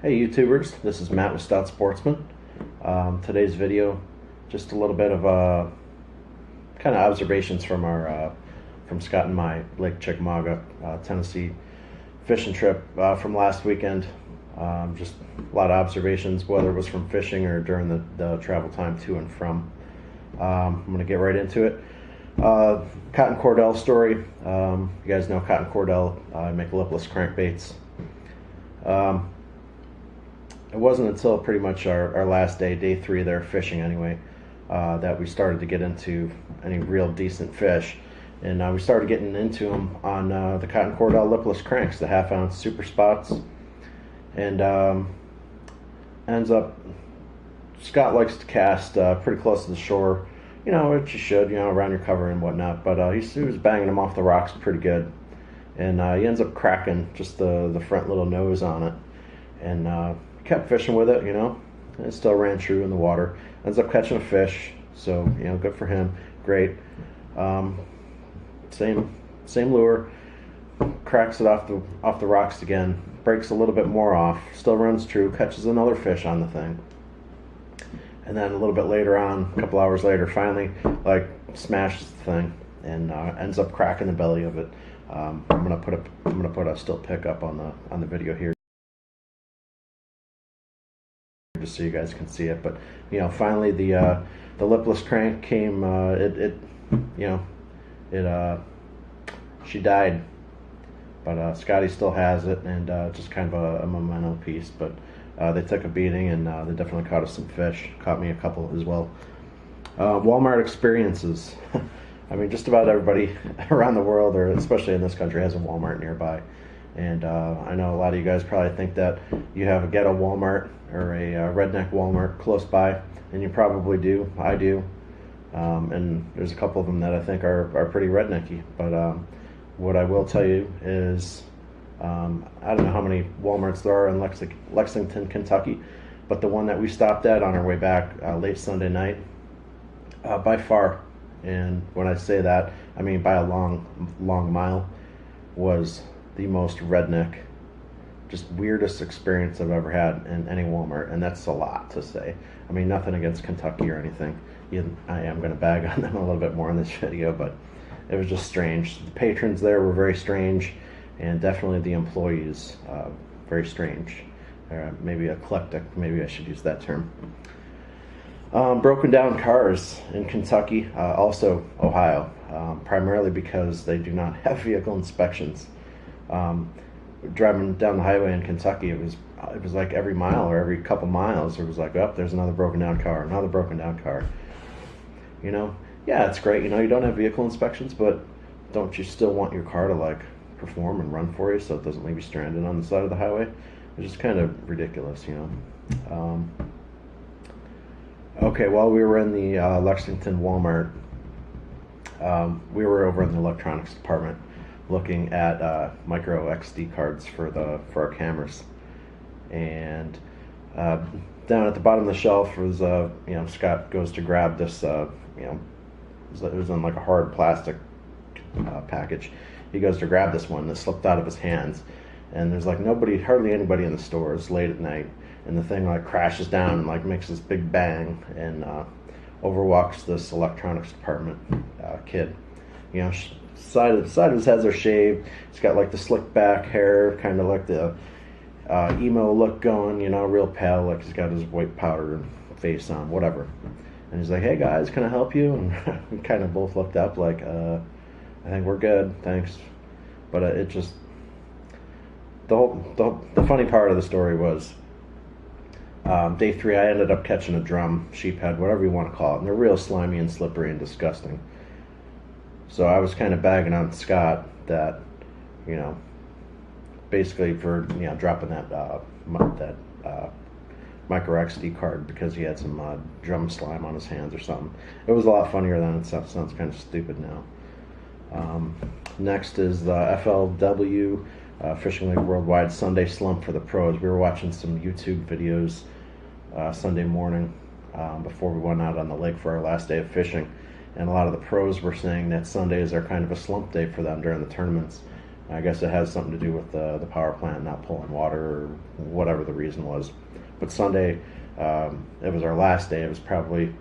Hey YouTubers, this is Matt with Stout Sportsman. Today's video, just a little bit of kind of observations from our from Scott and my Lake Chicamauga, Tennessee fishing trip from last weekend. Just a lot of observations, whether it was from fishing or during the travel time to and from. I'm going to get right into it. Cotton Cordell story. You guys know Cotton Cordell. I make lipless crankbaits. It wasn't until pretty much our last day 3 there fishing anyway, that we started to get into any real decent fish. And we started getting into them on the Cotton Cordell lipless cranks, the 1/2 ounce super spots. And ends up, Scott likes to cast pretty close to the shore, you know, which you should, you know, around your cover and whatnot. But he was banging them off the rocks pretty good. And he ends up cracking just the front little nose on it. And kept fishing with it, you know. It still ran true in the water. Ends up catching a fish, so you know, good for him. Great. Same lure. Cracks it off the rocks again. Breaks a little bit more off. Still runs true. Catches another fish on the thing. And then a little bit later on, a couple hours later, finally like smashes the thing and ends up cracking the belly of it. I'm gonna put a still pic up on the video here, just so you guys can see it. But you know, finally the lipless crank came. She died, but Scotty still has it, and just kind of a memento piece. But they took a beating, and they definitely caught us some fish. Caught me a couple as well. Walmart experiences. I mean, just about everybody around the world, or especially in this country, has a Walmart nearby. And I know a lot of you guys probably think that you have a ghetto Walmart or a redneck Walmart close by, and you probably do. I do. And there's a couple of them that I think are pretty rednecky. But what I will tell you is, I don't know how many Walmarts there are in Lexington, Kentucky, but the one that we stopped at on our way back late Sunday night, by far, and when I say that, I mean by a long mile, was the most redneck, just weirdest experience I've ever had in any Walmart. And that's a lot to say. I mean, nothing against Kentucky or anything. I am going to bag on them a little bit more in this video, but it was just strange. The patrons there were very strange, and definitely the employees, very strange. Maybe eclectic, maybe I should use that term. Broken down cars in Kentucky, also Ohio, primarily because they do not have vehicle inspections. Driving down the highway in Kentucky, it was like every mile or every couple miles, it was like, oh, there's another broken down car, another broken down car. You know, yeah, it's great, you know, you don't have vehicle inspections, but don't you still want your car to like perform and run for you so it doesn't leave you stranded on the side of the highway? It's just kind of ridiculous, you know. Okay, while we were in the Lexington Walmart, we were over in the electronics department looking at micro SD cards for our cameras. And down at the bottom of the shelf was, you know, Scott goes to grab this, you know, it was in like a hard plastic package. He goes to grab this one that slipped out of his hands, and there's like hardly anybody in the store. It's late at night, and the thing like crashes down and like makes this big bang, and overwalks this electronics department kid. You know, side of his heads are shaved. He's got like the slick back hair, kind of like the emo look going, you know, real pale, like he's got his white powder face on, whatever. And he's like, "Hey guys, can I help you?" And we kind of both looked up like, "I think we're good, thanks." But it just, the funny part of the story was, day 3 I ended up catching a drum, sheephead, whatever you want to call it, and they're real slimy and slippery and disgusting. So I was kind of bagging on Scott that, you know, basically for, you know, dropping that micro XD card because he had some drum slime on his hands or something. It was a lot funnier than it sounds kind of stupid now. Next is the FLW Fishing League Worldwide Sunday Slump for the pros. We were watching some YouTube videos Sunday morning before we went out on the lake for our last day of fishing, and a lot of the pros were saying that Sundays are kind of a slump day for them during the tournaments. I guess it has something to do with the power plant not pulling water or whatever the reason was. But Sunday, it was our last day. It was probably,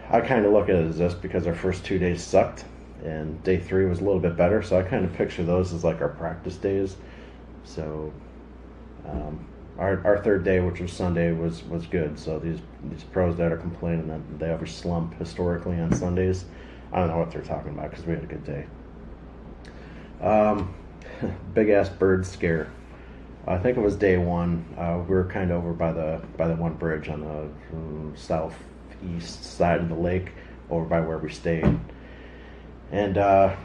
I kind of look at it as this because our first 2 days sucked, and day 3 was a little bit better. So I kind of picture those as like our practice days. So our third day, which was Sunday, was good. So these pros that are complaining that they always slump historically on Sundays, I don't know what they're talking about because we had a good day. Big ass bird scare. I think it was day 1. We were kind of over by the one bridge on the southeast side of the lake, over by where we stayed, and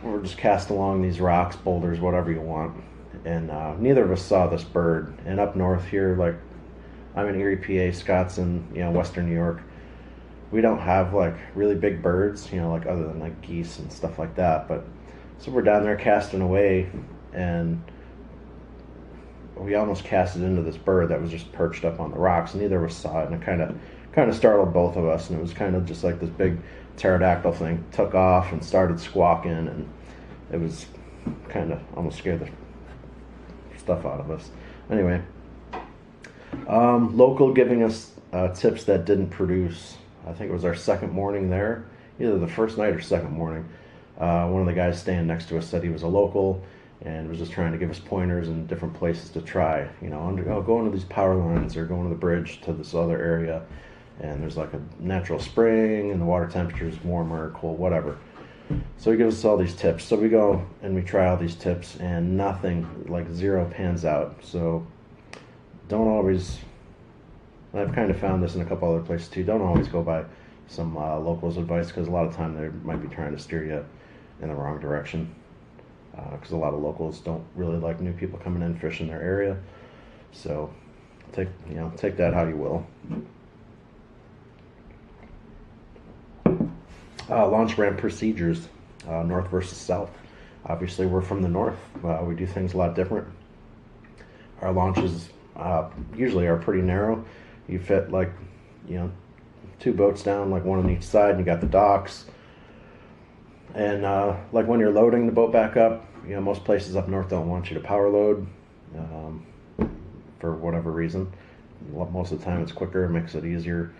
we were just casting along these rocks, boulders, whatever you want. And neither of us saw this bird. And up north here, like I'm in Erie, PA, Scott's in Western New York, we don't have like really big birds, like other than like geese and stuff like that. But so we're down there casting away, and we almost casted into this bird that was just perched up on the rocks. Neither of us saw it, and it kind of startled both of us. And it was kind of just like this big pterodactyl thing took off and started squawking, and it was kind of almost scared the stuff out of us. Anyway, local giving us tips that didn't produce. I think it was our second morning there, either the first night or second morning. One of the guys staying next to us said he was a local and was just trying to give us pointers and different places to try. Go into these power lines or go into the bridge to this other area, and there's like a natural spring and the water temperature is warmer, cold, whatever. So he gives us all these tips. So we go and we try all these tips, and nothing, like zero, pans out. So don't always, and I've kind of found this in a couple other places too, don't always go by some locals' advice, because a lot of time they might be trying to steer you in the wrong direction. Because a lot of locals don't really like new people coming in fishing their area. So take that how you will. Launch ramp procedures, north versus south. Obviously, we're from the north. We do things a lot different. Our launches usually are pretty narrow. You fit like, 2 boats down, like one on each side, and you got the docks. And like when you're loading the boat back up, most places up north don't want you to power load for whatever reason. Most of the time it's quicker, it makes it easier.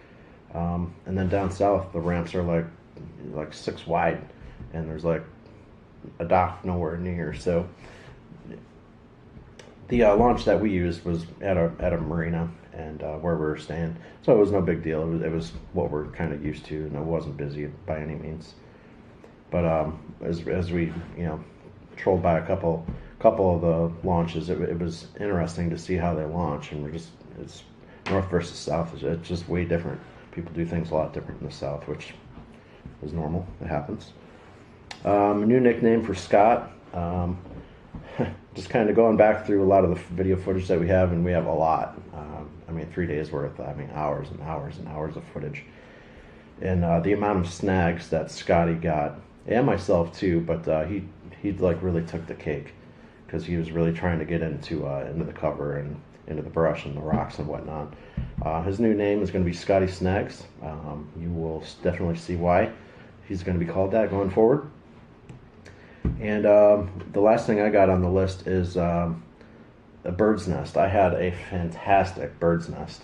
And then down south, the ramps are like 6 wide, and there's like a dock nowhere near. So the launch that we used was at a marina, and where we were staying, so it was no big deal. It was what we're kind of used to, and it wasn't busy by any means. But as we trolled by a couple of the launches, it was interesting to see how they launch, and it's north versus south. It's just way different. People do things a lot different in the south, which is normal. It happens. A new nickname for Scott. Just kind of going back through a lot of the video footage that we have, and we have a lot. 3 days worth. Hours and hours and hours of footage. And the amount of snags that Scotty got, and myself too, but he like really took the cake, because he was really trying to get into the cover and into the brush and the rocks and whatnot. His new name is going to be Scotty Snags. You will definitely see why he's going to be called that going forward. And the last thing I got on the list is a bird's nest. I had a fantastic bird's nest.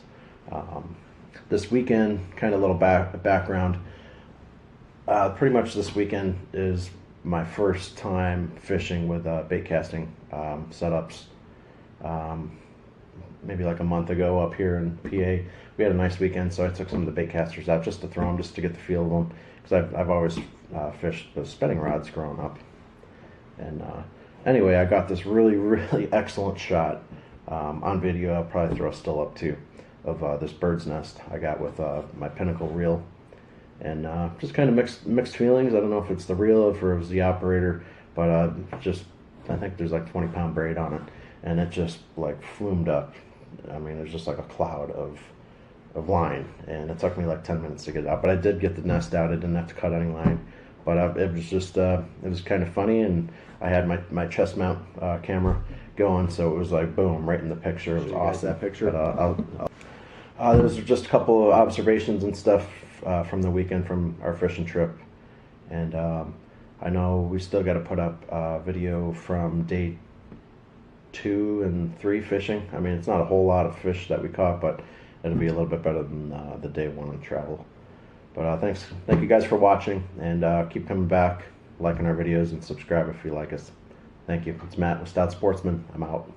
This weekend, kind of little background, pretty much this weekend is my first time fishing with bait casting setups. Maybe like a month ago up here in PA, we had a nice weekend, so I took some of the bait casters out just to throw them, just to get the feel of them, because I've always fished the spinning rods growing up. And anyway, I got this really, really excellent shot on video. I'll probably throw a still up too, of this bird's nest I got with my Pinnacle reel. And just kind of mixed feelings. I don't know if it's the reel or if it was the operator, but I think there's like 20-pound braid on it, and it just like flumed up. There's just like a cloud of line, and it took me like 10 minutes to get it out, but I did get the nest out. I didn't have to cut any line, but it was just it was kind of funny, and I had my chest mount camera going, so it was like boom, right in the picture. It was awesome. That picture. But, there was just a couple of observations and stuff from the weekend from our fishing trip, and I know we still got to put up a video from day 2 and 3 fishing. I mean, it's not a whole lot of fish that we caught, but it'll be a little bit better than the day 1 on travel. But thank you guys for watching, and keep coming back, liking our videos, and subscribe if you like us. Thank you. It's Matt with Stout Sportsman. I'm out.